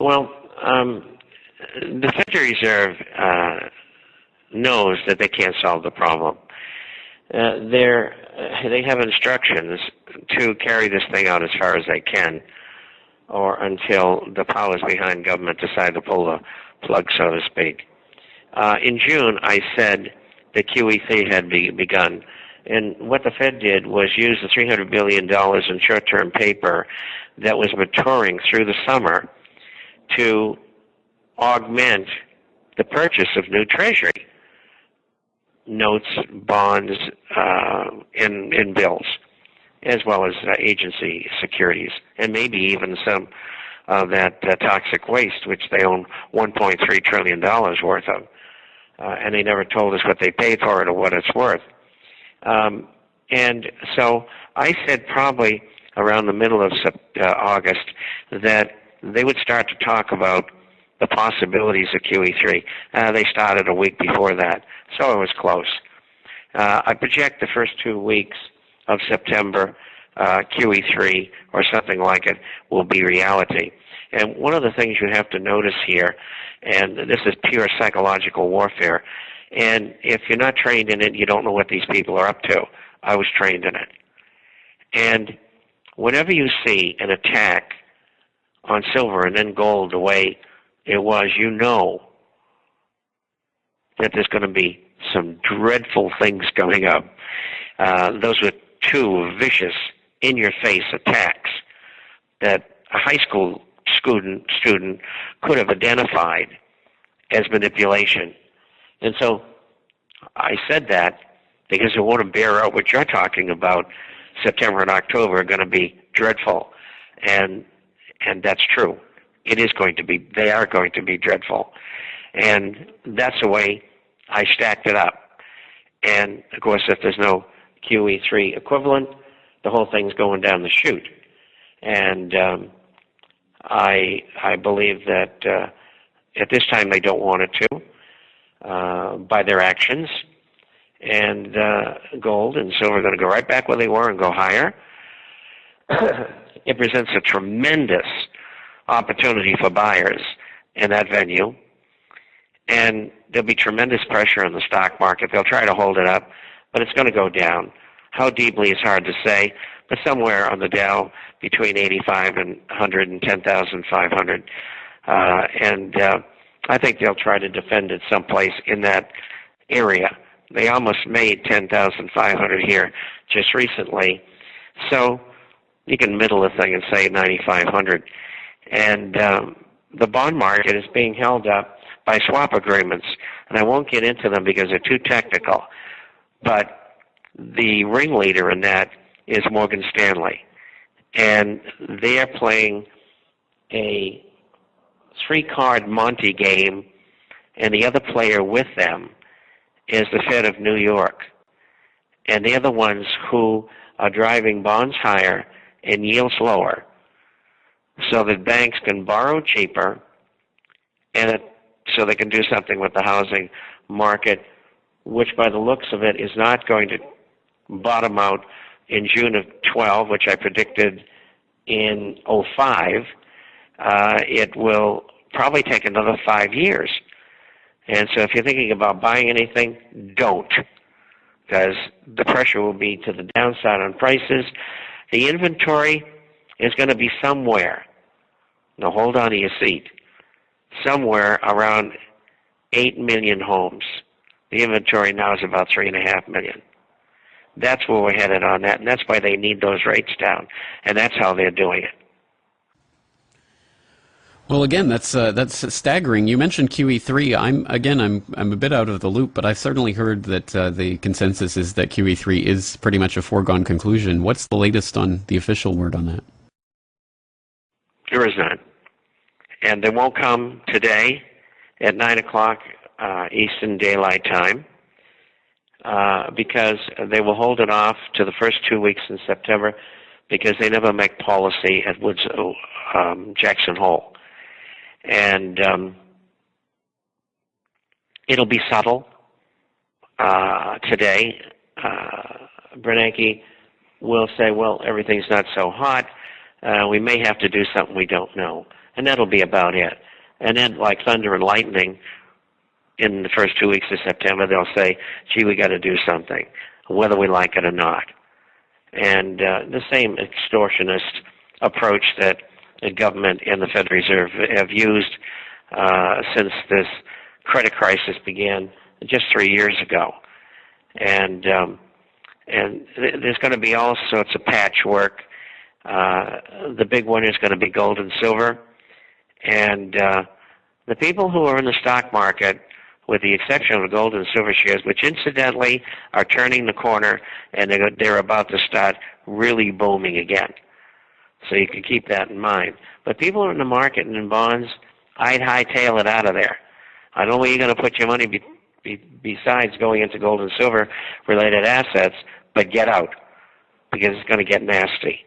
Well, the Federal Reserve knows that they can't solve the problem. They have instructions to carry this thing out as far as they can, or until the powers behind government decide to pull the plug, so to speak. In June, I said that QE3 had begun, and what the Fed did was use the $300 billion in short-term paper that was maturing through the summer to augment the purchase of new Treasury notes, bonds, and bills, as well as agency securities, and maybe even some of that toxic waste, which they own $1.3 trillion worth of. And they never told us what they paid for it or what it's worth. And so I said probably around the middle of August that they would start to talk about the possibilities of QE3. They started a week before that, so it was close. I project the first 2 weeks of September, QE3 or something like it will be reality. And one of the things you have to notice here, and this is pure psychological warfare, and if you're not trained in it, you don't know what these people are up to. I was trained in it. And whenever you see an attack on silver and then gold the way it was, you know that there's going to be some dreadful things coming up. Those were two vicious, in-your-face attacks that a high school student could have identified as manipulation. And so I said that because I want to bear out what you're talking about. September and October are going to be dreadful, and that's true. It is going to be. They are going to be dreadful, and that's the way I stacked it up. And of course, if there's no QE3 equivalent, the whole thing's going down the chute. And I believe that at this time they don't want it to by their actions. And gold and silver are going to go right back where they were and go higher. It presents a tremendous opportunity for buyers in that venue. And there'll be tremendous pressure on the stock market. They'll try to hold it up, but it's going to go down. How deeply is hard to say, but somewhere on the Dow between 85 and 110,500. And I think they'll try to defend it someplace in that area. They almost made 10,500 here just recently. So you can middle the thing and say 9,500. And the bond market is being held up by swap agreements. And I won't get into them because they're too technical. But the ringleader in that is Morgan Stanley. And they are playing a 3-card Monte game, and the other player with them is the Fed of New York. And they're the ones who are driving bonds higher and yields lower so that banks can borrow cheaper and so they can do something with the housing market, which by the looks of it is not going to bottom out in June of 12, which I predicted in 05. It will probably take another 5 years. And so if you're thinking about buying anything, don't, because the pressure will be to the downside on prices. The inventory is going to be somewhere, now hold on to your seat, somewhere around 8 million homes. The inventory now is about 3.5 million. That's where we're headed on that, and that's why they need those rates down, and that's how they're doing it. Well, again, that's staggering. You mentioned QE3. I'm a bit out of the loop, but I've certainly heard that the consensus is that QE3 is pretty much a foregone conclusion. What's the latest on the official word on that? There is none, and they won't come today at 9 o'clock Eastern Daylight Time because they will hold it off to the first 2 weeks in September because they never make policy at Jackson Hole. And it'll be subtle today. Bernanke will say, well, everything's not so hot. we may have to do something we don't know, and that'll be about it. And then, like thunder and lightning, in the first 2 weeks of September, they'll say, gee, we got to do something, whether we like it or not. And the same extortionist approach that the government and the Federal Reserve have used since this credit crisis began just 3 years ago. And there's going to be all sorts of patchwork. The big one is going to be gold and silver. And the people who are in the stock market, with the exception of the gold and silver shares, which incidentally are turning the corner, and they're about to start really booming again. So you can keep that in mind. But people in the market and in bonds, I'd hightail it out of there. I don't know where you're going to put your money besides going into gold and silver related assets, but get out, because it's going to get nasty.